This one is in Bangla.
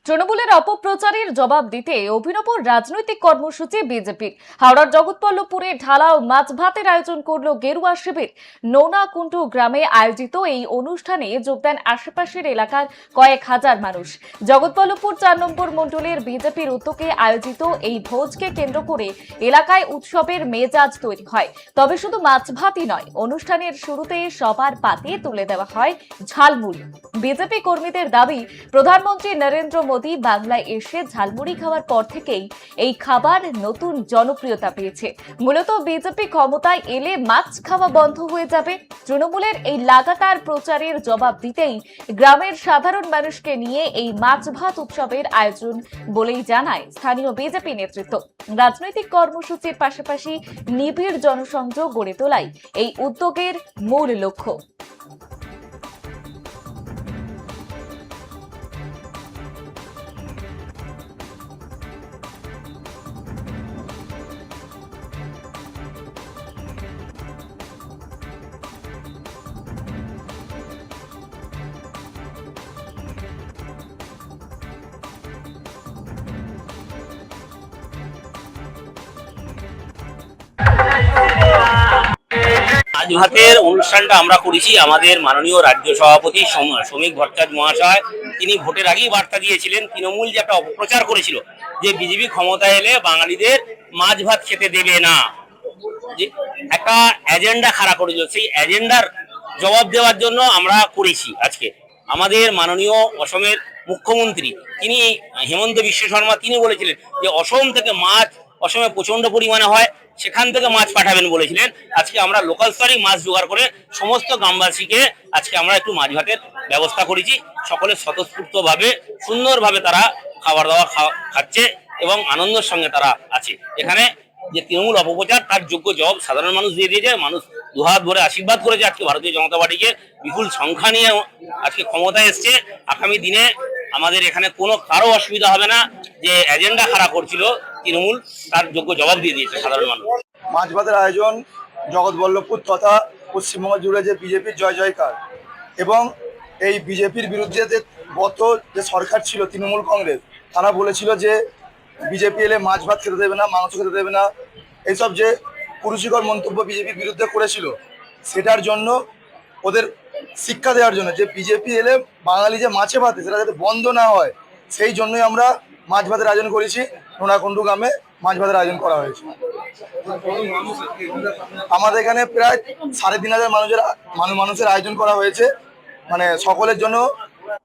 তৃণমূলের অপপ্রচারের জবাব দিতে অভিনব রাজনৈতিক কর্মসূচি বিজেপির। হাওড়ার জগৎবল্লভপুরে ঢালাও মাছ ভাতের আয়োজন করল গেরুয়া শিবির। নৌনাকুণ্ডু গ্রামে আয়োজিত এই অনুষ্ঠানে যোগ দেন আশেপাশের এলাকার কয়েক হাজার মানুষ। জগৎবল্লভপুর ৪ নম্বর মণ্ডলের বিজেপির উদ্যোগে আয়োজিত এই ভোজকে কেন্দ্র করে এলাকায় উৎসবের মেজাজ তৈরি হয়। তবে শুধু মাছ ভাতই নয়, অনুষ্ঠানের শুরুতে সবার পাতে তুলে দেওয়া হয় ঝালমুড়ি। বিজেপি কর্মীদের দাবি, প্রধানমন্ত্রী নরেন্দ্র মোদী বাংলায় এসে ঝালমুড়ি খাওয়ার পর থেকেই এই খাবার নতুন জনপ্রিয়তা পেয়েছে। মূলত বিজেপি ক্ষমতায় এলে মাছ খাওয়া বন্ধ হয়ে যাবে। তৃণমূলের এই লাগাতার প্রচারের জবাব দিতেই গ্রামের সাধারণ মানুষকে নিয়ে এই মাছ ভাত উৎসবের আয়োজন বলেই জানায় স্থানীয় বিজেপি নেতৃত্ব। রাজনৈতিক কর্মসূচির পাশাপাশি নিবিড় জনসংযোগ গড়ে তোলাই এই উদ্যোগের মূল লক্ষ্য। মাছ ভাতের অনুষ্ঠানটা আমরা করেছি আমাদের মাননীয় রাজ্য সভাপতি শ্রমিক ভট্টাচার্য মহাশয়। তিনি ভোটের আগেই বার্তা দিয়েছিলেন তৃণমূল যে একটা অপপ্রচার করেছিল যে বিজেপি ক্ষমতায় এলে বাঙালিদের মাছ ভাত খেতে দেবে না, যে একটা এজেন্ডা খাড়া করেছিল, সেই এজেন্ডার জবাব দেওয়ার জন্য আমরা করেছি। আজকে আমাদের মাননীয় অসমের মুখ্যমন্ত্রী তিনি হেমন্ত বিশ্ব শর্মা তিনি বলেছিলেন যে অসম থেকে মাছ অসমে প্রচন্ড পরিমাণে হয়, সেখান থেকে মাছ পাঠাবেন বলেছিলেন। আজকে আমরা লোকাল স্তরেই মাছ জোগাড় করে সমস্ত গ্রামবাসীকে আজকে আমরা একটু মাছ ভাতের ব্যবস্থা করেছি। সকলে স্বতঃস্ফূর্তভাবে সুন্দরভাবে তারা খাবার দাবার খাচ্ছে এবং আনন্দের সঙ্গে তারা আছে। এখানে যে তৃণমূল অপপ্রচার তার যোগ্য জবাব সাধারণ মানুষ দিয়ে দিয়েছে। মানুষ দুহাত ভরে আশীর্বাদ করেছে আজকে ভারতীয় জনতা পার্টিকে, বিপুল সংখ্যা নিয়ে আজকে ক্ষমতায় এসছে। আগামী দিনে আমাদের এখানে কোনো কারো অসুবিধা হবে না। যে এজেন্ডা খাড়া করছিল তৃণমূল, তার যোগ্য জবাব দিয়ে দিয়েছে সাধারণ মানুষ। মাছ ভাতের আয়োজন জগৎবল্লভপুর তথা পশ্চিমবঙ্গ জুড়ে যে বিজেপির জয় জয়কার, এবং এই বিজেপির বিরুদ্ধে গত যে সরকার ছিল তৃণমূল কংগ্রেস, তারা বলেছিল যে বিজেপি এলে মাছ ভাত খেতে দেবে না, মাংস খেতে দেবে না, এইসব যে কুরুচিকর মন্তব্য বিজেপির বিরুদ্ধে করেছিল, সেটার জন্য ওদের শিক্ষা দেওয়ার জন্য যে বিজেপি এলে বাঙালি যে মাছে ভাতে সেটা যাতে বন্ধ না হয়, সেই জন্যই আমরা মাছ ভাতের আয়োজন করেছি। নোনাকুণ্ডু গ্রামে মাছ ভাতের আয়োজন করা হয়েছে। আমাদের এখানে প্রায় ৩,৫০০ মানুষের আয়োজন করা হয়েছে, মানে সকলের জন্য